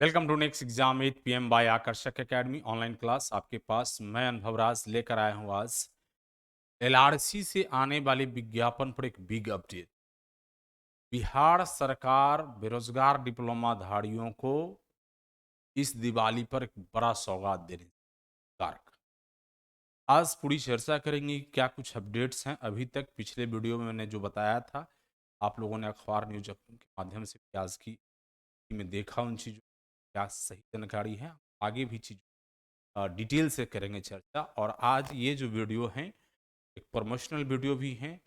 Welcome to next exam 8 PM by Aakarshak academy online class आपके पास मैं अनुभव राज लेकर आया हूँ आज एलआरसी से आने वाले विज्ञापन पर एक बिग अपडेट। बिहार सरकार बेरोजगार डिप्लोमाधारियों को इस दिवाली पर एक बड़ा सौगात देने सरकार का। आज पूरी चर्चा करेंगे कि क्या कुछ अपडेट्स हैं अभी तक। पिछले वीडियो में मैंने जो बताया था आप लोगों ने अखबार न्यूज के माध्यम से भी आज की में देखा उन चीज़ों क्या सही जानकारी है। आगे भी चीज़ डिटेल से करेंगे चर्चा। और आज ये जो वीडियो हैं एक प्रमोशनल वीडियो भी हैं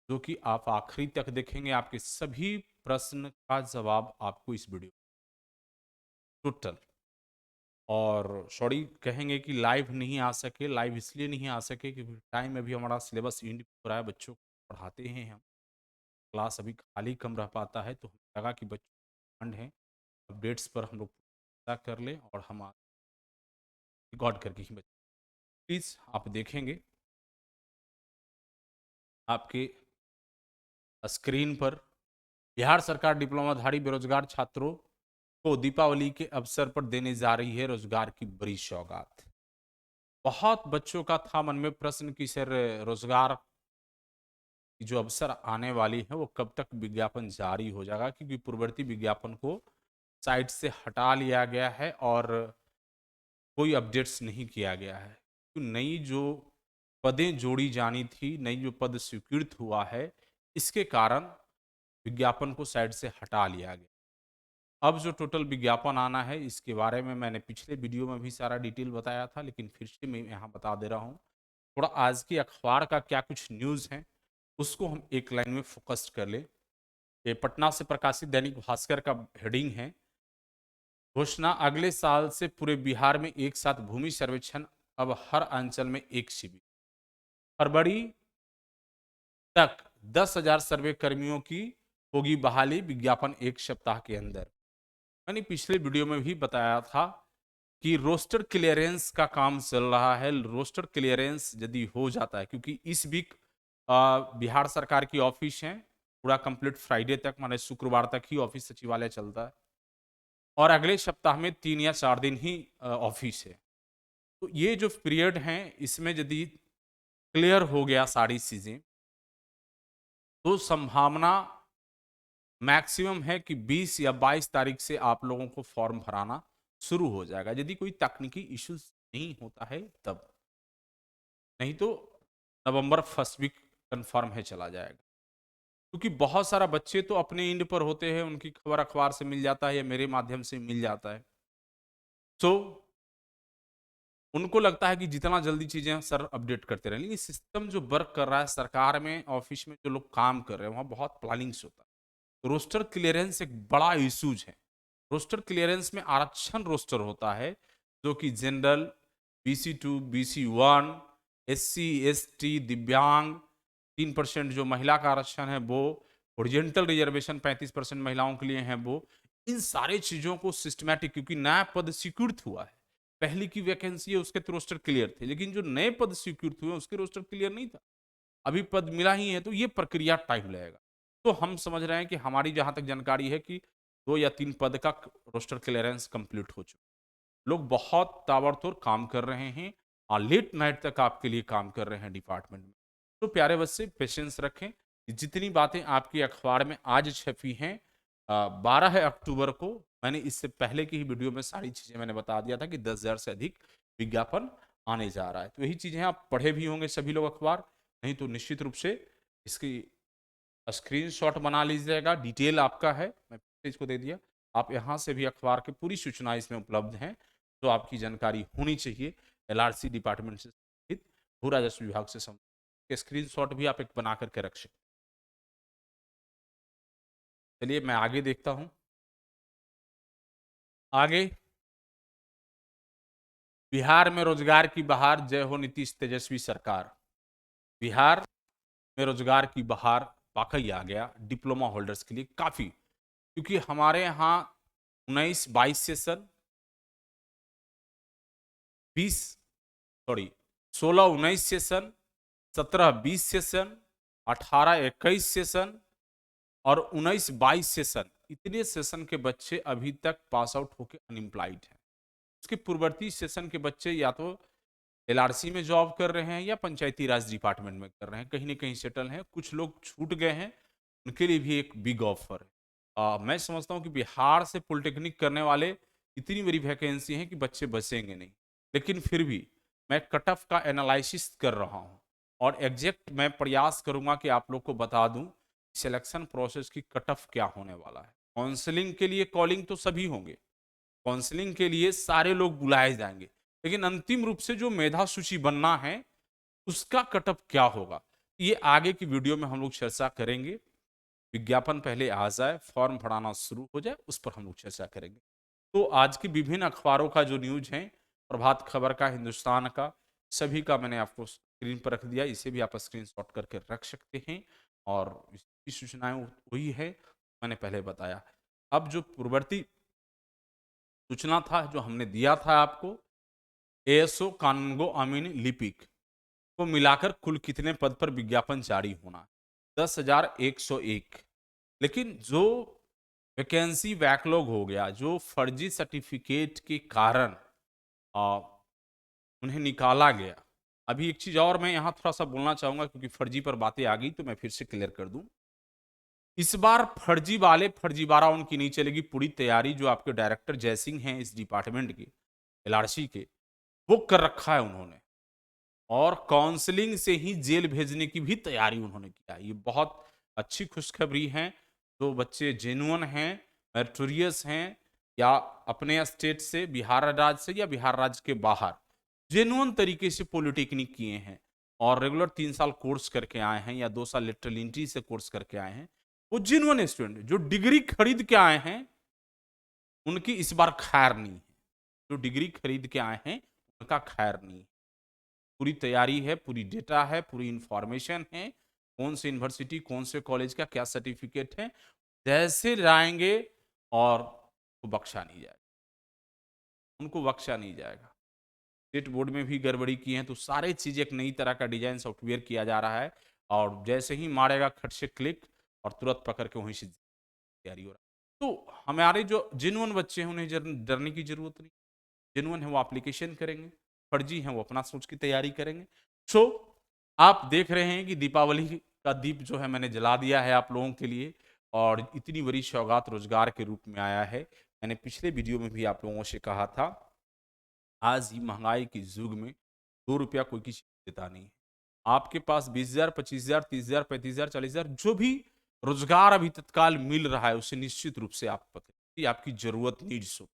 जो कि आप आखिरी तक देखेंगे। आपके सभी प्रश्न का जवाब आपको इस वीडियो टोटल। और सॉरी कहेंगे कि लाइव नहीं आ सके, लाइव इसलिए नहीं आ सके क्योंकि टाइम में भी हमारा सिलेबस एंड हो रहा है, बच्चों को पढ़ाते हैं हम, क्लास अभी खाली कम रह पाता है तो हमें लगा कि बच्चों ठंड है अपडेट्स पर हम लोग चर्चा कर लें और हम रिकॉर्ड करके ही बच्चे प्लीज़ आप देखेंगे आपके स्क्रीन पर बिहार सरकार डिप्लोमाधारी बेरोजगार छात्रों को दीपावली के अवसर पर देने जा रही है रोजगार की बड़ी सौगात। बहुत बच्चों का था मन में प्रश्न कि सर रोजगार की जो अवसर आने वाली है वो कब तक विज्ञापन जारी हो जाएगा, क्योंकि पूर्ववर्ती विज्ञापन को साइट से हटा लिया गया है और कोई अपडेट्स नहीं किया गया है। तो नई जो पदें जोड़ी जानी थी, नई जो पद स्वीकृत हुआ है, इसके कारण विज्ञापन को साइट से हटा लिया गया। अब जो टोटल विज्ञापन आना है इसके बारे में मैंने पिछले वीडियो में भी सारा डिटेल बताया था, लेकिन फिर से मैं यहाँ बता दे रहा हूँ। थोड़ा आज की अखबार का क्या कुछ न्यूज़ है उसको हम एक लाइन में फोकस कर ले। ये पटना से प्रकाशित दैनिक भास्कर का हेडिंग है, घोषणा अगले साल से पूरे बिहार में एक साथ भूमि सर्वेक्षण, अब हर अंचल में एक शिविर। फरवरी तक 10,000 सर्वे कर्मियों की होगी बहाली, विज्ञापन एक सप्ताह के अंदर। मैंने पिछले वीडियो में भी बताया था कि रोस्टर क्लियरेंस का काम चल रहा है। रोस्टर क्लियरेंस यदि हो जाता है, क्योंकि इस वीक बिहार सरकार की ऑफिस है पूरा कंप्लीट फ्राइडे तक, माने शुक्रवार तक ही ऑफिस सचिवालय चलता है और अगले सप्ताह में 3 या 4 दिन ही ऑफिस है। तो ये जो पीरियड है इसमें यदि क्लियर हो गया सारी चीजें तो संभावना मैक्सिमम है कि 20 या 22 तारीख से आप लोगों को फॉर्म भराना शुरू हो जाएगा, यदि कोई तकनीकी इश्यूज नहीं होता है तब। नहीं तो नवंबर फर्स्ट वीक कंफर्म है चला जाएगा, क्योंकि बहुत सारा बच्चे तो अपने इंड पर होते हैं, उनकी खबर अखबार से मिल जाता है या मेरे माध्यम से मिल जाता है। सो उनको लगता है कि जितना जल्दी चीजें सर अपडेट करते रहें, लेकिन सिस्टम जो वर्क कर रहा है सरकार में, ऑफिस में जो लोग काम कर रहे हैं वहां बहुत प्लानिंग्स होता है। रोस्टर क्लियरेंस एक बड़ा इशूज है। रोस्टर क्लियरेंस में आरक्षण रोस्टर होता है जो कि general, BC2, BC1, SC ST, दिव्यांग, 3% जो महिला का आरक्षण है वो, ओरिजेंटल रिजर्वेशन 35% महिलाओं के लिए है वो, इन सारे चीजों को सिस्टमैटिक, क्योंकि नया पद स्वीकृत हुआ है, पहली की वैकेंसी है उसके तो रोस्टर क्लियर थे, लेकिन जो नए पद स्वीकृत हुए उसके रोस्टर क्लियर नहीं था, अभी पद मिला ही है, तो ये प्रक्रिया टाइम लगेगा। तो हम समझ रहे हैं कि हमारी जहां तक जानकारी है कि 2 या 3 पद का रोस्टर क्लियरेंस कंप्लीट हो चुका, लोग बहुत ताबड़तोड़ काम कर रहे हैं और लेट नाइट तक आपके लिए काम कर रहे हैं डिपार्टमेंट में। तो प्यारे बच्चे पेशेंस रखें, जितनी बातें आपकी अखबार में आज छपी हैं 12 अक्टूबर को, मैंने इससे पहले की ही वीडियो में सारी चीजें मैंने बता दिया था कि 10,000 से अधिक विज्ञापन आने जा रहा है। तो यही चीजें आप पढ़े भी होंगे सभी लोग अखबार, नहीं तो निश्चित रूप से इसकी स्क्रीनशॉट बना लीजिएगा, डिटेल आपका है, मैं इसको दे दिया। आप यहाँ से भी अखबार की पूरी सूचना इसमें उपलब्ध हैं जो आपकी जानकारी होनी चाहिए। LRC डिपार्टमेंट से संबंधित, भू राजस्व विभाग से संबंधित स्क्रीनशॉट भी आप एक बना करके रख सकते। चलिए मैं आगे देखता हूँ। आगे, बिहार में रोजगार की बहार, जय हो नीतीश तेजस्वी सरकार। बिहार में रोजगार की बहार वाकई आ गया डिप्लोमा होल्डर्स के लिए काफी, क्योंकि हमारे यहाँ 19-22 session, 20 sorry 16-19 session, 17-20 session, 18-21 session और 19-22 सेशन इतने सेशन के बच्चे अभी तक पास आउट होकर अनएम्प्लॉयड हैं। उसके पूर्ववर्ती सेशन के बच्चे या तो एलआरसी में जॉब कर रहे हैं या पंचायती राज डिपार्टमेंट में कर रहे हैं, कहीं ना कहीं सेटल हैं। कुछ लोग छूट गए हैं, उनके लिए भी एक बिग ऑफर है। मैं समझता हूँ कि बिहार से पॉलिटेक्निक करने वाले इतनी बड़ी वैकेंसी है कि बच्चे बचेंगे नहीं, लेकिन फिर भी मैं कट ऑफ का एनालिसिस कर रहा हूँ और एग्जैक्ट मैं प्रयास करूंगा कि आप लोग को बता दूं सिलेक्शन प्रोसेस की कट ऑफ क्या होने वाला है। काउंसलिंग के लिए कॉलिंग तो सभी होंगे, काउंसलिंग के लिए सारे लोग बुलाए जाएंगे, लेकिन अंतिम रूप से जो मेधा सूची बनना है उसका कट ऑफ क्या होगा, ये आगे की वीडियो में हम लोग चर्चा करेंगे। विज्ञापन पहले आ जाए, फॉर्म भराना शुरू हो जाए, उस पर हम लोग चर्चा करेंगे। तो आज की विभिन्न अखबारों का जो न्यूज है, प्रभात खबर का, हिंदुस्तान का, सभी का मैंने आपको स्क्रीन पर रख दिया। इसे भी आप स्क्रीनशॉट करके रख सकते हैं और इसकी सूचनाएं वही है मैंने पहले बताया। अब जो पूर्ववर्ती सूचना था जो हमने दिया था आपको, एएसओ कानूनगो अमीन लिपिक को मिलाकर कुल कितने पद पर विज्ञापन जारी होना है? 10,101। लेकिन जो वैकेंसी बैकलॉग हो गया, जो फर्जी सर्टिफिकेट के कारण आ, उन्हें निकाला गया। अभी एक चीज और मैं यहाँ थोड़ा सा बोलना चाहूंगा, क्योंकि फर्जी पर बातें आ गई तो मैं फिर से क्लियर कर दूं। इस बार फर्जी वाले फर्जीवाड़ा उनकी नहीं चलेगी। पूरी तैयारी जो आपके डायरेक्टर जयसिंह हैं इस डिपार्टमेंट के, एलआरसी के, वो कर रखा है उन्होंने, और काउंसलिंग से ही जेल भेजने की भी तैयारी उन्होंने किया। ये बहुत अच्छी खुशखबरी है। जो बच्चे जेन्युइन हैं, मेरिटोरियस हैं, या अपने स्टेट से, बिहार राज्य से या बिहार राज्य के बाहर जेन्युइन तरीके से पॉलिटेक्निक किए हैं और रेगुलर 3 साल कोर्स करके आए हैं या 2 साल लेटरल एंट्री से कोर्स करके आए हैं, वो जेन्युइन स्टूडेंट जो डिग्री खरीद के आए हैं, उनकी इस बार खैर नहीं है। जो डिग्री खरीद के आए हैं उनका खैर नहीं है। पूरी तैयारी है, पूरी डेटा है, पूरी इंफॉर्मेशन है, कौन से यूनिवर्सिटी, कौन से कॉलेज का क्या सर्टिफिकेट है, जैसे जाएंगे और वो बख्शा नहीं जाएगा, उनको बख्शा नहीं जाएगा। स्टेट बोर्ड में भी गड़बड़ी की है, तो सारे चीज एक नई तरह का डिजाइन सॉफ्टवेयर किया जा रहा है, और जैसे ही मारेगा खट से क्लिक और तुरंत पकड़ के वहीं से तैयारी हो रहा है। तो हमारे जो जेन्युइन बच्चे हैं उन्हें डरने की जरूरत नहीं। जेन्युइन है वो एप्लीकेशन करेंगे, फर्जी है वो अपना सोच की तैयारी करेंगे। सो आप देख रहे हैं कि दीपावली का दीप जो है मैंने जला दिया है आप लोगों के लिए, और इतनी बड़ी सौगात रोजगार के रूप में आया है। मैंने पिछले वीडियो में भी आप लोगों से कहा था, आज ही महंगाई के युग में 2 रुपया कोई किसी को देता नहीं है। आपके पास 20,000, 25,000, 30,000, 35,000, 40,000 जो भी रोजगार अभी तत्काल मिल रहा है, उसे निश्चित रूप से आप पकड़िए। आपकी जरूरत, नीड्स हो,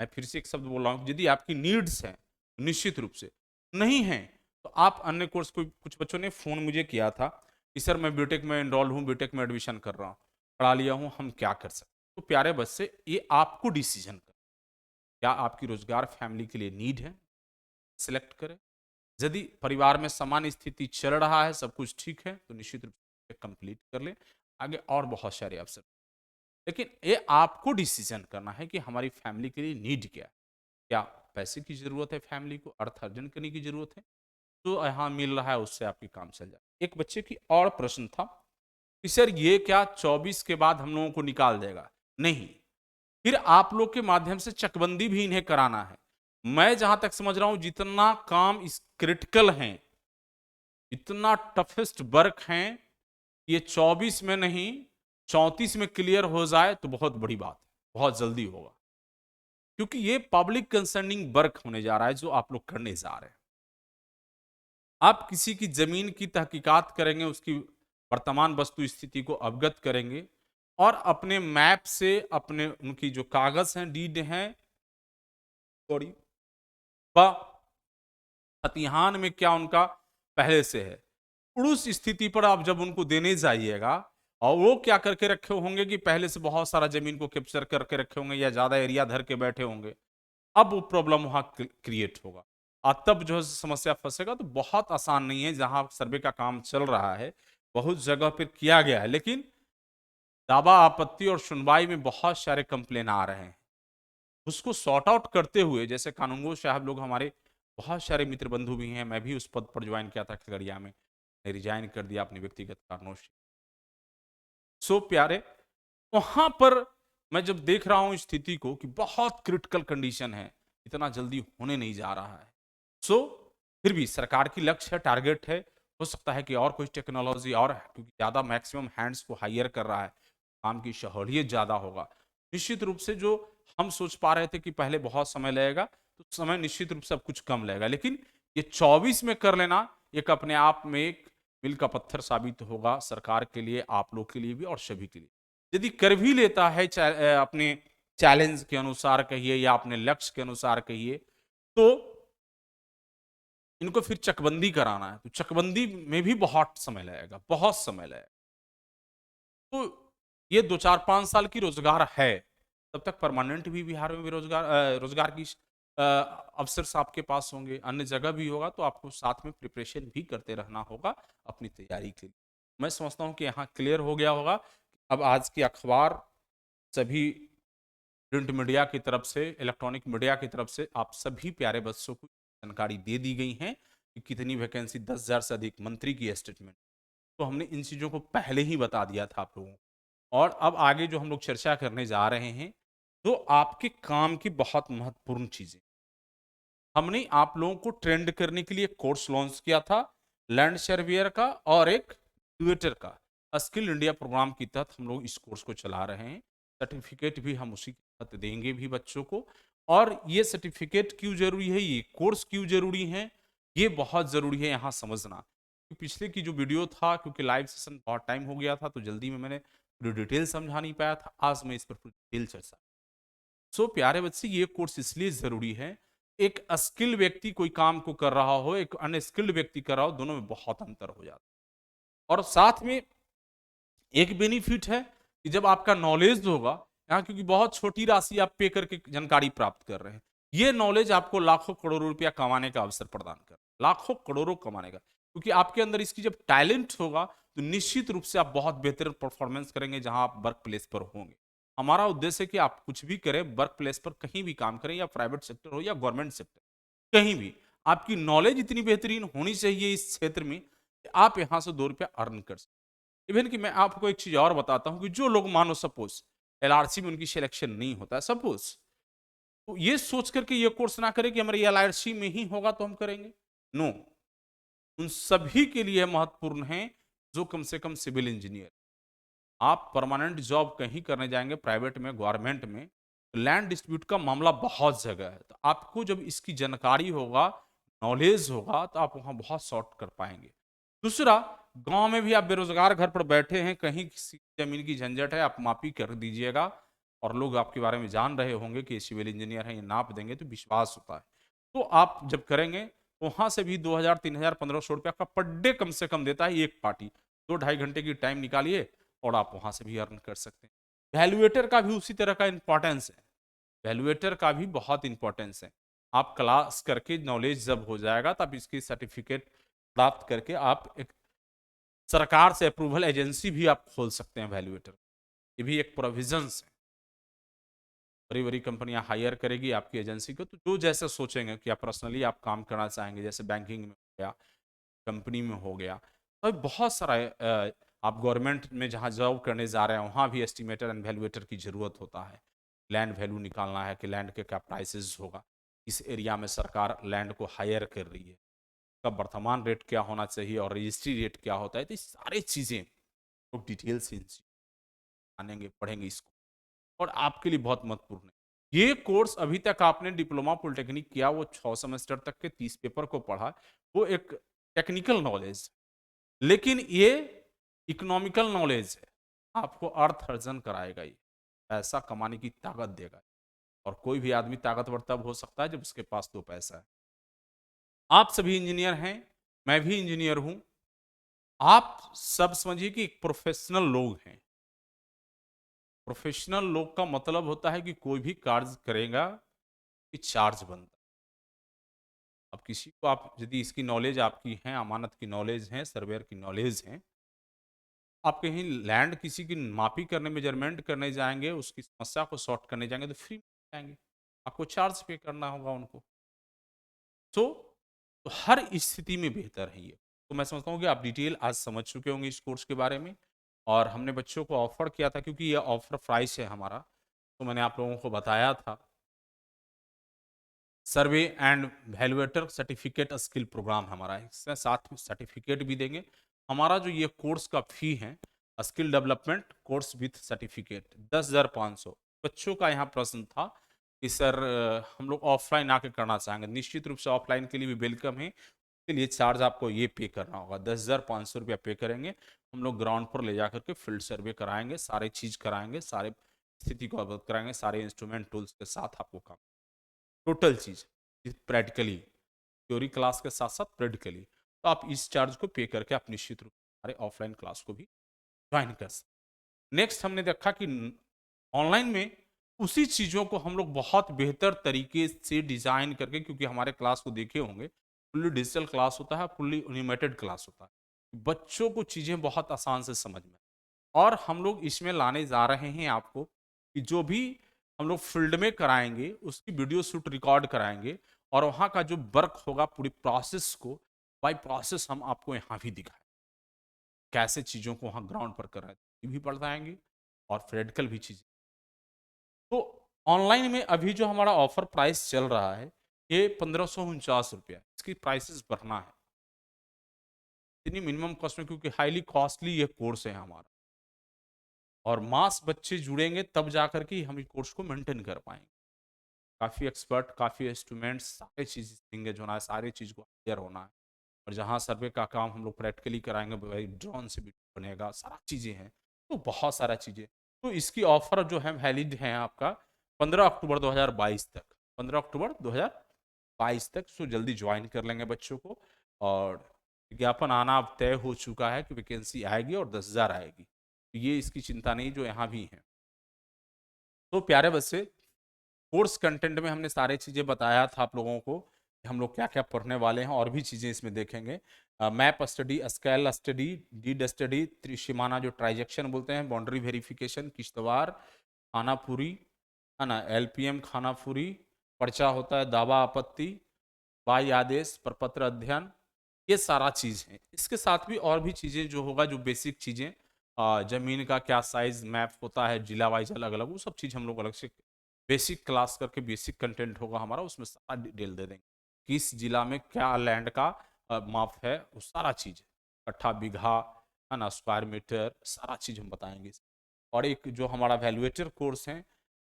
मैं फिर से एक शब्द बोल रहा हूँ, यदि आपकी नीड्स है निश्चित रूप से, नहीं है तो आप अन्य कोर्स, कोई कुछ बच्चों ने फोन मुझे किया था कि सर मैं बीटेक में एनरोल हूँ, बीटेक में एडमिशन कर रहा हूँ, पढ़ा लिया हूँ, हम क्या कर सकते? तो प्यारे बच्चे, ये आपको डिसीजन कर, क्या आपकी रोजगार फैमिली के लिए नीड है, सिलेक्ट करें। यदि परिवार में सामान्य स्थिति चल रहा है, सब कुछ ठीक है, तो निश्चित रूप से कंप्लीट कर ले, आगे और बहुत सारे अवसर। लेकिन ये आपको डिसीजन करना है कि हमारी फैमिली के लिए नीड क्या है। क्या पैसे की जरूरत है, फैमिली को अर्थ अर्जन करने की जरूरत है, तो यहाँ मिल रहा है उससे आपकी काम चल जाए। एक बच्चे की और प्रश्न था कि सर ये क्या 24 के बाद हम लोगों को निकाल देगा? नहीं, फिर आप लोग के माध्यम से चकबंदी भी इन्हें कराना है। मैं जहां तक समझ रहा हूं, जितना काम इस क्रिटिकल है, इतना टफेस्ट वर्क है, ये 24 में नहीं 34 में क्लियर हो जाए तो बहुत बड़ी बात है, बहुत जल्दी होगा, क्योंकि ये पब्लिक कंसर्निंग वर्क होने जा रहा है जो आप लोग करने जा रहे हैं। आप किसी की जमीन की तहकीकात करेंगे, उसकी वर्तमान वस्तु स्थिति को अवगत करेंगे, और अपने मैप से, अपने उनकी जो कागज हैं, डीड हैं, सॉरी, खतिहान में क्या उनका पहले से है, उस स्थिति पर आप जब उनको देने जाइएगा, और वो क्या करके रखे होंगे कि पहले से बहुत सारा जमीन को कैप्चर करके रखे होंगे या ज्यादा एरिया धर के बैठे होंगे, अब वो प्रॉब्लम वहां क्रिएट होगा, और तब जो है समस्या फंसेगा। तो बहुत आसान नहीं है, जहां सर्वे का काम चल रहा है, बहुत जगह पर किया गया है, लेकिन दावा आपत्ति और सुनवाई में बहुत सारे कंप्लेन आ रहे हैं। उसको सॉर्ट आउट करते हुए, जैसे कानूनगो साहब लोग, हमारे बहुत सारे मित्र बंधु भी हैं, मैं भी उस पद पर ज्वाइन किया था खगड़िया में, रिजाइन कर दिया अपने व्यक्तिगत कारणों से। सो प्यारे, वहां पर मैं जब देख रहा हूं स्थिति को कि बहुत क्रिटिकल कंडीशन है, इतना जल्दी होने नहीं जा रहा है। सो फिर भी सरकार की लक्ष्य है, टारगेट है, हो सकता है कि और कोई टेक्नोलॉजी और है, क्योंकि ज्यादा मैक्सिमम हैंड्स को हायर कर रहा है, काम की सहूलियत ज्यादा होगा। निश्चित रूप से जो हम सोच पा रहे थे कि पहले बहुत समय लगेगा, तो समय निश्चित रूप से अब कुछ कम लगेगा। लेकिन ये 24 में कर लेना एक अपने आप में एक मील का पत्थर साबित होगा, सरकार के लिए, आप लोग के लिए भी और सभी के लिए। यदि कर भी लेता है अपने चैलेंज के अनुसार कहिए या अपने लक्ष्य के अनुसार कहिए, तो इनको फिर चकबंदी कराना है, तो चकबंदी में भी बहुत समय लगेगा, बहुत समय लगेगा। तो ये 2-4-5 साल की रोजगार है, तब तक परमानेंट भी बिहार में बेरोजगार रोजगार की अवसर आपके पास होंगे, अन्य जगह भी होगा, तो आपको साथ में प्रिपरेशन भी करते रहना होगा अपनी तैयारी के लिए। मैं समझता हूँ कि यहाँ क्लियर हो गया होगा। अब आज की अखबार, सभी प्रिंट मीडिया की तरफ से, इलेक्ट्रॉनिक मीडिया की तरफ से आप सभी प्यारे बच्चों को जानकारी दे दी गई है कि कितनी वैकेंसी, 10,000 से अधिक, मंत्री की स्टेटमेंट। तो हमने इन चीजों को पहले ही बता दिया था आप लोगों को। और अब आगे जो हम लोग चर्चा करने जा रहे हैं, तो आपके काम की बहुत महत्वपूर्ण चीजें, हमने आप लोगों को ट्रेंड करने के लिए कोर्स लॉन्च किया था, लैंड सर्वेयर का और एक ट्विटर का। स्किल इंडिया प्रोग्राम के तहत हम लोग इस कोर्स को चला रहे हैं। सर्टिफिकेट भी हम उसी के तहत देंगे भी बच्चों को। और ये सर्टिफिकेट क्यों जरूरी है, ये कोर्स क्यों जरूरी है, ये बहुत जरूरी है यहाँ समझना। पिछले की जो वीडियो था, क्योंकि लाइव सेशन बहुत टाइम हो गया था, तो जल्दी में मैंने पूरी डिटेल समझा नहीं पाया था। आज मैं इस पर पूरी डिटेल चर्चा। सो प्यारे बच्चे, ये कोर्स इसलिए जरूरी है, एक स्किल व्यक्ति कोई काम को कर रहा हो, एक अनस्किल्ड व्यक्ति कर रहा हो, दोनों में बहुत अंतर हो जाता है। और साथ में एक बेनिफिट है कि जब आपका नॉलेज होगा यहाँ, क्योंकि बहुत छोटी राशि आप पे करके जानकारी प्राप्त कर रहे हैं, ये नॉलेज आपको लाखों करोड़ों रुपया कमाने का अवसर प्रदान कर, लाखों करोड़ों कमाने का। क्योंकि आपके अंदर इसकी जब टैलेंट होगा, तो निश्चित रूप से आप बहुत बेहतर परफॉर्मेंस करेंगे जहां आप वर्क प्लेस पर होंगे। हमारा उद्देश्य है कि आप कुछ भी करें, वर्क प्लेस पर कहीं भी काम करें, या प्राइवेट सेक्टर हो या गवर्नमेंट सेक्टर, कहीं भी आपकी नॉलेज इतनी बेहतरीन होनी चाहिए इस क्षेत्र में कि आप यहां से 2 रुपया अर्न कर सकें। इवन कि मैं आपको एक चीज और बताता हूं कि जो लोग, मानो सपोज एलआरसी में उनकी सिलेक्शन नहीं होता है, सपोज, तो ये सोच करके ये कोर्स ना करें कि हमारे एलआरसी में ही होगा तो हम करेंगे। नो, उन सभी के लिए महत्वपूर्ण है जो कम से कम सिविल इंजीनियर। आप परमानेंट जॉब कहीं करने जाएंगे, प्राइवेट में, गवर्नमेंट में, लैंड डिस्प्यूट का मामला बहुत जगह है, तो आपको जब इसकी जानकारी होगा, नॉलेज होगा, तो आप वहां बहुत सॉर्ट कर पाएंगे। दूसरा, गांव में भी आप बेरोजगार घर पर बैठे हैं, कहीं किसी जमीन की झंझट है, आप मापी कर दीजिएगा, और लोग आपके बारे में जान रहे होंगे कि ये सिविल इंजीनियर है, ये नाप देंगे, तो विश्वास होता है। तो आप जब करेंगे, तो वहां से भी 2,000, 3,000, 1,500 रुपया का पर डे कम से कम देता है एक पार्टी। 2-2.5 घंटे की टाइम निकालिए और आप वहां से भी अर्न कर सकते हैं। वैल्यूएटर का भी उसी तरह का इंपॉर्टेंस है, वैल्यूएटर का भी बहुत इंपॉर्टेंस है। आप क्लास करके नॉलेज जब हो जाएगा, तब इसकी सर्टिफिकेट प्राप्त करके आप एक सरकार से अप्रूवल एजेंसी भी आप खोल सकते हैं वैल्यूएटर। ये भी एक प्रोविजंस है। बड़ी बड़ी कंपनियां हायर करेगी आपकी एजेंसी को, तो जो जैसे सोचेंगे कि आप पर्सनली आप काम करना चाहेंगे, जैसे बैंकिंग में हो गया, कंपनी में हो गया, तो बहुत सारा आप गवर्नमेंट में जहाँ जॉब करने जा रहे हैं, वहाँ भी एस्टिमेटर एंड वैल्यूएटर की जरूरत होता है। लैंड वैल्यू निकालना है कि लैंड के क्या प्राइसेस होगा, इस एरिया में सरकार लैंड को हायर कर रही है, का वर्तमान रेट क्या होना चाहिए और रजिस्ट्री रेट क्या होता है, तो ये सारी चीजें लोग डिटेल से जानेंगे, पढ़ेंगे इसको, और आपके लिए बहुत महत्वपूर्ण है। ये कोर्स अभी तक आपने डिप्लोमा पॉलिटेक्निक किया, वो 6 सेमेस्टर तक के 30 पेपर को पढ़ा, वो एक टेक्निकल नॉलेज, लेकिन ये इकोनॉमिकल नॉलेज है, आपको अर्थ अर्जन कराएगा, ये पैसा कमाने की ताकत देगा। और कोई भी आदमी ताकतवर तब हो सकता है जब उसके पास 2 पैसा है। आप सभी इंजीनियर हैं, मैं भी इंजीनियर हूं, आप सब समझिए कि एक प्रोफेशनल लोग हैं। प्रोफेशनल लोग का मतलब होता है कि कोई भी कार्य करेगा कि चार्ज बनता है। अब किसी को, आप यदि इसकी नॉलेज आपकी है, अमानत की नॉलेज है, सर्वेयर की नॉलेज है, आप कहीं लैंड किसी की मापी करने, मेजरमेंट करने जाएंगे, उसकी समस्या को सॉर्ट करने जाएंगे, तो फ्री में जाएंगे, आपको चार्ज पे करना होगा उनको। तो हर स्थिति में बेहतर है ये। तो मैं समझता हूँ कि आप डिटेल आज समझ चुके होंगे इस कोर्स के बारे में। और हमने बच्चों को ऑफर किया था, क्योंकि ये ऑफर प्राइस है हमारा, तो मैंने आप लोगों को बताया था। Survey and valuator certificate skill programme हमारा है, इसके साथ में सर्टिफिकेट भी देंगे। हमारा जो ये कोर्स का फी है, skill development course with certificate 10,500। बच्चों का यहाँ प्रश्न था कि सर हम लोग ऑफलाइन आके करना चाहेंगे। निश्चित रूप से ऑफलाइन के लिए भी वेलकम है, के लिए चार्ज आपको ये पे करना होगा, 10,500 रुपया पे करेंगे। हम लोग ग्राउंड पर ले जा करके फील्ड सर्वे कराएंगे, सारे चीज कराएंगे, सारे स्थिति को अवगत कराएंगे, सारे इंस्ट्रूमेंट टूल्स के साथ आपको काम, टोटल चीज प्रैक्टिकली, थ्योरी क्लास के साथ साथ प्रैक्टिकली। तो आप इस चार्ज को पे करके आप निश्चित रूप से हमारे ऑफलाइन क्लास को भी ज्वाइन कर सकते। नेक्स्ट हमने देखा कि ऑनलाइन में उसी चीजों को हम लोग बहुत बेहतर तरीके से डिजाइन करके, क्योंकि हमारे क्लास को देखे होंगे, फुल्ली डिजिटल क्लास होता है, फुल्ली एनिमेटेड क्लास होता है, बच्चों को चीजें बहुत आसान से समझ में। और हम लोग इसमें लाने जा रहे हैं आपको कि जो भी हम लोग फील्ड में कराएंगे उसकी वीडियो शूट रिकॉर्ड कराएंगे, और वहाँ का जो वर्क होगा पूरी प्रोसेस को बाय प्रोसेस हम आपको यहाँ भी दिखाएं, कैसे चीज़ों को वहाँ ग्राउंड पर कर रहे हैं, ये भी पढ़ाएंगे और प्रैक्टिकल भी चीज़ें। तो ऑनलाइन में अभी जो हमारा ऑफर प्राइस चल रहा है ये 1549 रुपया, इसकी प्राइसेस बढ़ना है इतनी मिनिमम कॉस्ट में, क्योंकि हाईली कॉस्टली ये कोर्स है हमारा, और मास बच्चे जुड़ेंगे तब जाकर के हम इस कोर्स को मेंटेन कर पाएंगे। काफ़ी एक्सपर्ट, काफ़ी इंस्ट्रूमेंट्स, सारे चीज़ इंगेज होना है, सारे चीज़ को क्लियर होना है। और जहाँ सर्वे का काम हम लोग प्रैक्टिकली कराएंगे, भाई ड्रोन से भी बनेगा, सारा चीज़ें हैं, तो बहुत सारा चीज़ें। तो इसकी ऑफर जो है वैलिड है आपका 15 अक्टूबर 2022 तक, 15 अक्टूबर 2022 तक। सो जल्दी ज्वाइन कर लेंगे बच्चों को। और विज्ञापन आना अब तय हो चुका है कि वैकेंसी आएगी और 10,000 आएगी, तो ये इसकी चिंता नहीं, जो यहाँ भी है। तो प्यारे बच्चे, कोर्स कंटेंट में हमने सारी चीज़ें बताया था आप लोगों को कि हम लोग क्या क्या पढ़ने वाले हैं, और भी चीज़ें इसमें देखेंगे। Map study, scale study, deed study, त्रिसीमाना जो ट्रांजैक्शन बोलते हैं, बाउंड्री वेरिफिकेशन, किश्तवाड़, खानापुरी, है ना, एलपीएम खानापुरी, पर्चा होता है, दावा आपत्ति, बाई आदेश, प्रपत्र अध्ययन, ये सारा चीज़ है। इसके साथ भी और भी चीज़ें जो होगा, जो बेसिक चीज़ें, जमीन का क्या साइज मैप होता है, जिला वाइज अलग अलग, वो सब चीज़ हम लोग अलग से बेसिक क्लास करके बेसिक कंटेंट होगा हमारा, उसमें सारा डिटेल दे देंगे, किस जिला में क्या लैंड का माप है, वो सारा चीज़, कट्ठा बीघा, है ना, स्क्वायर मीटर, सारा चीज़ हम बताएंगे। और एक जो हमारा वैल्यूएटर कोर्स है,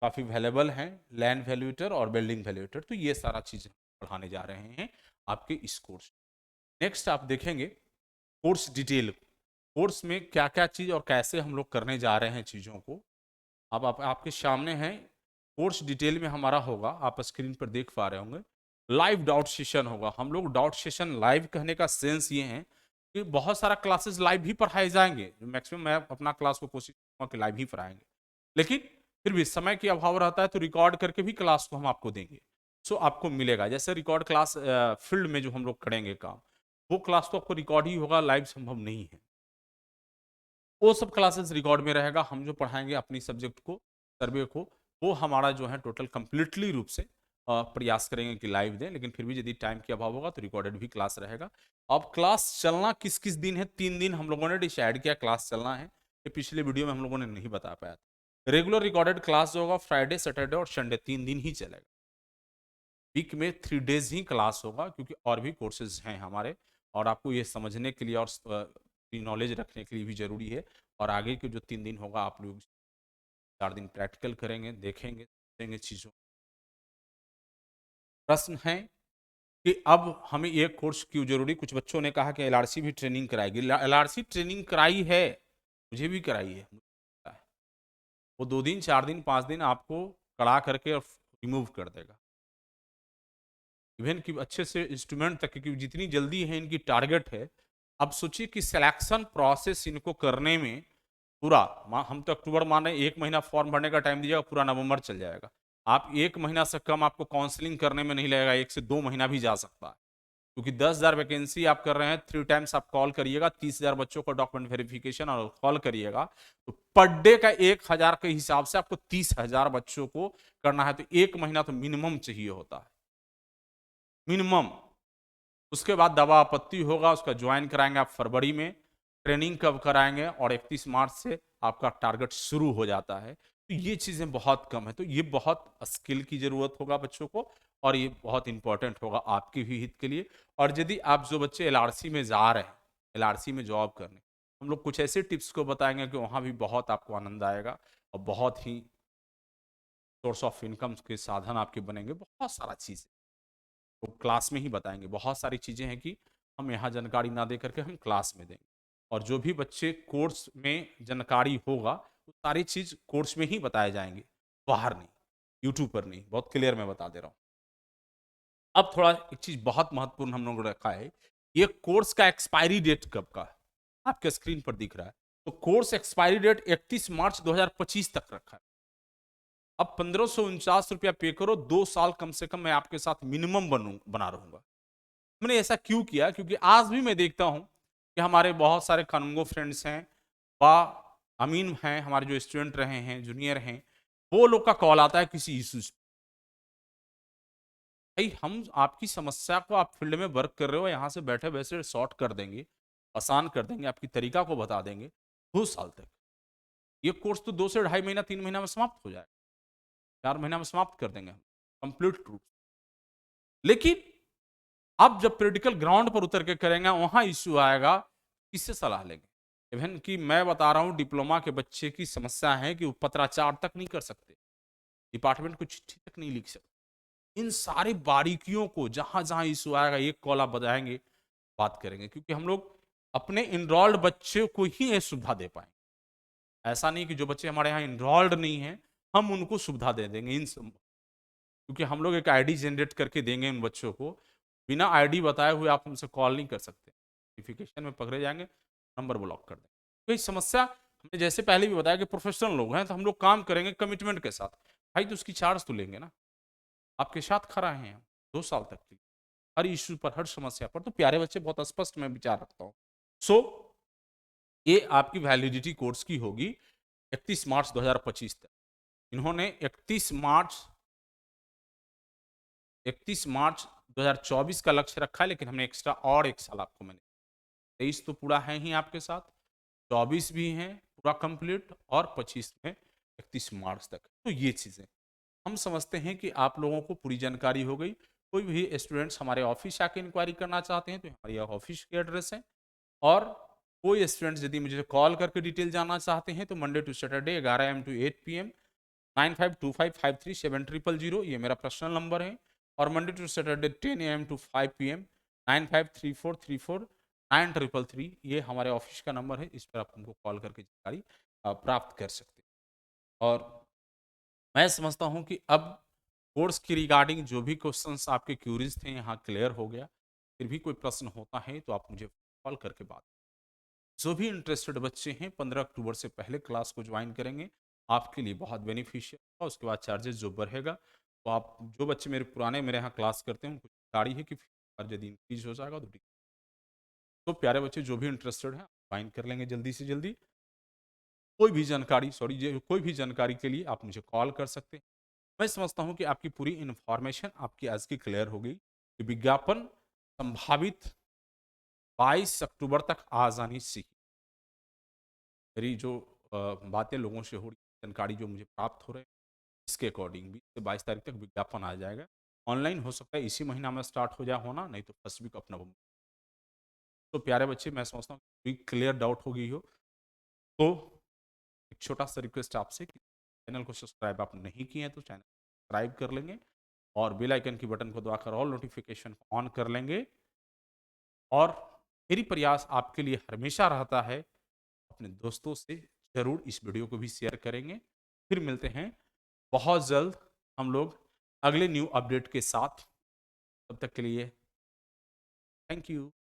काफ़ी वैल्यूएबल हैं, लैंड वैल्यूएटर और बिल्डिंग वैल्यूएटर, तो ये सारा चीज़ पढ़ाने जा रहे हैं आपके इस कोर्स। नेक्स्ट आप देखेंगे कोर्स डिटेल, कोर्स में क्या क्या चीज़ और कैसे हम लोग करने जा रहे हैं चीज़ों को। अब आपके सामने है, कोर्स डिटेल में हमारा होगा, आप स्क्रीन पर देख पा रहे होंगे, लाइव डाउट सेशन होगा। हम लोग डाउट सेशन लाइव कहने का सेंस ये है कि बहुत सारा क्लासेस लाइव भी पढ़ाए जाएंगे, मैक्सिमम मैं अपना क्लास को कोशिश करूँगा कि लाइव ही पढ़ाएंगे, लेकिन फिर भी समय की अभाव रहता है, तो रिकॉर्ड करके भी क्लास को हम आपको देंगे। सो आपको मिलेगा, जैसे रिकॉर्ड क्लास फील्ड में जो हम लोग करेंगे काम, वो क्लास तो आपको रिकॉर्ड ही होगा, लाइव संभव नहीं है। वो सब क्लासेस रिकॉर्ड में रहेगा, हम जो पढ़ाएंगे अपनी सब्जेक्ट को, सर्वे को, वो हमारा जो है टोटल कंप्लीटली रूप से प्रयास करेंगे कि लाइव दें, लेकिन फिर भी यदि टाइम की अभाव होगा तो रिकॉर्डेड भी क्लास रहेगा। अब क्लास चलना किस किस दिन है, 3 दिन हम लोगों ने डिसाइड किया क्लास चलना है, ये पिछले वीडियो में हम लोगों ने नहीं बता पाया था। रेगुलर रिकॉर्डेड क्लास जो होगा फ्राइडे, सैटरडे और संडे 3 दिन ही चलेगा, वीक में 3 डेज ही क्लास होगा, क्योंकि और भी कोर्सेज हैं हमारे, और आपको ये समझने के लिए और नॉलेज रखने के लिए भी जरूरी है। और आगे के जो 3 दिन होगा, आप लोग 4 दिन प्रैक्टिकल करेंगे, देखेंगे, समझेंगे चीज़ों। प्रश्न है कि अब हमें ये कोर्स क्यों जरूरी, कुछ बच्चों ने कहा कि एलआरसी भी ट्रेनिंग कराएगी। एलआरसी ट्रेनिंग कराई है, मुझे भी कराई है, मुझे पता है। वो 2 दिन, 4 दिन, 5 दिन आपको कड़ा करके और रिमूव कर देगा, इवन कि अच्छे से इंस्ट्रूमेंट तक, क्योंकि जितनी जल्दी है इनकी टारगेट है। अब सोचिए कि सिलेक्शन प्रोसेस इनको करने में पूरा, हम तो अक्टूबर माने 1 महीना फॉर्म भरने का टाइम दीजिएगा, पूरा नवंबर चल जाएगा। आप 1 महीना से कम आपको काउंसलिंग करने में नहीं लगेगा, 1 से 2 महीना भी जा सकता है, क्योंकि 10,000 वैकेंसी आप कर रहे हैं, 3 टाइम्स आप कॉल करिएगा, 30,000 बच्चों का डॉक्यूमेंट वेरिफिकेशन और कॉल करिएगा, तो पर डे का 1,000 के हिसाब से आपको 30,000 बच्चों को करना है, तो 1 महीना तो मिनिमम चाहिए होता है, मिनिमम। उसके बाद दवा आपत्ति होगा, उसका ज्वाइन कराएंगे आप फरवरी में, ट्रेनिंग कब कराएंगे, और 31 मार्च से आपका टारगेट शुरू हो जाता है। तो ये चीजें बहुत कम है, तो ये बहुत स्किल की जरूरत होगा बच्चों को, और ये बहुत इंपॉर्टेंट होगा आपके भी हित के लिए। और यदि आप जो बच्चे एलआरसी में जा रहे हैं, एलआरसी में जॉब करने, हम लोग कुछ ऐसे टिप्स को बताएंगे कि वहां भी बहुत आपको आनंद आएगा, और बहुत ही सोर्स ऑफ इनकम के साधन आपके बनेंगे। बहुत सारा चीज़ तो क्लास में ही बताएंगे, बहुत सारी चीज़ें हैं कि हम यहाँ जानकारी ना दे करके हम क्लास में देंगे। और जो भी बच्चे कोर्स में जानकारी होगा, वो सारी चीज़ कोर्स में ही बताए जाएंगे, बाहर नहीं, यूट्यूब पर नहीं। बहुत क्लियर मैं बता दे रहा हूँ। अब थोड़ा एक चीज़ बहुत महत्वपूर्ण हम लोगों ने रखा है, ये कोर्स का एक्सपायरी डेट कब का है, आपके स्क्रीन पर दिख रहा है। तो कोर्स एक्सपायरी डेट 31 मार्च 2025 तक रखा है। अब 1549 रुपया पे करो, 2 साल कम से कम मैं आपके साथ मिनिमम बना रहूंगा। मैंने ऐसा क्यों किया, क्योंकि आज भी मैं देखता हूं कि हमारे बहुत सारे कानूंगो फ्रेंड्स हैं, बा अमीन हैं, हमारे जो स्टूडेंट रहे हैं, जूनियर हैं, वो लोग का कॉल आता है किसी इशूज। भाई हम आपकी समस्या को, आप फील्ड में वर्क कर रहे हो, यहाँ से बैठे वैसे सॉर्ट कर देंगे, आसान कर देंगे, आपकी तरीका को बता देंगे। 2 साल तक ये कोर्स तो 2 से ढाई महीना 3 महीना में समाप्त हो जाएगा, 4 महीना में समाप्त कर देंगे हम कंप्लीट रूप। लेकिन अब जब प्रैक्टिकल ग्राउंड पर उतर के करेंगे, वहां इश्यू आएगा, किससे सलाह लेंगे। इवन कि मैं बता रहा हूं, डिप्लोमा के बच्चे की समस्या है कि वो पत्राचार तक नहीं कर सकते, डिपार्टमेंट को चिट्ठी तक नहीं लिख सकते। इन सारी बारीकियों को जहां जहां इश्यू आएगा, एक कॉल आप बताएंगे, बात करेंगे, क्योंकि हम लोग अपने इनरोल्ड बच्चे को ही ये सुविधा दे पाएंगे। ऐसा नहीं कि जो बच्चे हमारे यहाँ इनरोल्ड नहीं है, हम उनको सुविधा दे देंगे क्योंकि हम लोग एक आईडी जनरेट करके देंगे उन बच्चों को। बिना आईडी बताए हुए आप हमसे कॉल नहीं कर सकते, नोटिफिकेशन में पकड़े जाएंगे, नंबर ब्लॉक कर देंगे। तो ये समस्या, हमने जैसे पहले भी बताया कि प्रोफेशनल लोग हैं, तो हम लोग काम करेंगे कमिटमेंट के साथ। भाई तो उसकी चार्ज तो लेंगे ना, आपके साथ खड़ा है हम 2 साल तक की, हर इश्यू पर, हर समस्या पर। तो प्यारे बच्चे, बहुत स्पष्ट मैं विचार रखता हूँ। सो ये आपकी वैलिडिटी कोर्स की होगी 31 मार्च 2025 तक। इन्होंने 31 मार्च 2024 का लक्ष्य रखा है, लेकिन हमने एक्स्ट्रा और 1 साल आपको मैंने, 23 तो पूरा है ही आपके साथ, 24 भी हैं पूरा कंप्लीट, और 25 में 31 मार्च तक। तो ये चीज़ें हम समझते हैं कि आप लोगों को पूरी जानकारी हो गई। कोई भी स्टूडेंट्स हमारे ऑफिस आके इंक्वायरी करना चाहते हैं तो हमारी ऑफिस की एड्रेस है। और कोई स्टूडेंट्स यदि मुझे कॉल करके डिटेल जानना चाहते हैं तो Monday to Saturday 11 AM to 8 PM 9525537000 ये मेरा पर्सनल नंबर है। और Monday to Saturday 10 AM to 5 PM 9534349333 ये हमारे ऑफिस का नंबर है। इस पर आप हमको कॉल करके जानकारी प्राप्त कर सकते हैं। और मैं समझता हूं कि अब कोर्स की रिगार्डिंग जो भी क्वेश्चंस आपके क्यूरीज थे यहाँ क्लियर हो गया। फिर भी कोई प्रश्न होता है तो आप मुझे कॉल करके बात। जो भी इंटरेस्टेड बच्चे हैं 15 अक्टूबर से पहले क्लास को ज्वाइन करेंगे, आपके लिए बहुत बेनिफिशियल होगा। उसके बाद चार्जेस जो बढ़ेगा, तो आप जो बच्चे मेरे यहाँ क्लास करते हैं उनको जानकारी है कि फीस यदि इंक्रीज हो जाएगा तो ठीक। तो प्यारे बच्चे जो भी इंटरेस्टेड हैं ज्वाइन कर लेंगे जल्दी से जल्दी। कोई भी जानकारी के लिए आप मुझे कॉल कर सकते हैं। मैं समझता हूं कि आपकी पूरी इन्फॉर्मेशन आपकी आज की क्लियर हो गई कि विज्ञापन संभावित 22 अक्टूबर तक आ जानी चाहिए। मेरी जो बातें लोगों से हो रही, जानकारी जो मुझे प्राप्त हो रहे हैं, इसके अकॉर्डिंग 20 से 22 तारीख तक विज्ञापन आ जाएगा। ऑनलाइन हो सकता है इसी महीना में स्टार्ट हो जाए होना, नहीं तो फर्स्ट वीक ऑफ नवंबर। तो प्यारे बच्चे, मैं समझता हूँ कोई क्लियर डाउट हो गई हो तो एक छोटा सा रिक्वेस्ट आपसे कि चैनल को सब्सक्राइब आप नहीं किए हैं तो चैनल सब्सक्राइब कर लेंगे, और बेल आइकन की बटन को दबाकर ऑल नोटिफिकेशन को ऑन कर लेंगे। और मेरी प्रयास आपके लिए हमेशा रहता है, अपने दोस्तों से जरूर इस वीडियो को भी शेयर करेंगे। फिर मिलते हैं बहुत जल्द हम लोग अगले न्यू अपडेट के साथ। तब तक के लिए थैंक यू।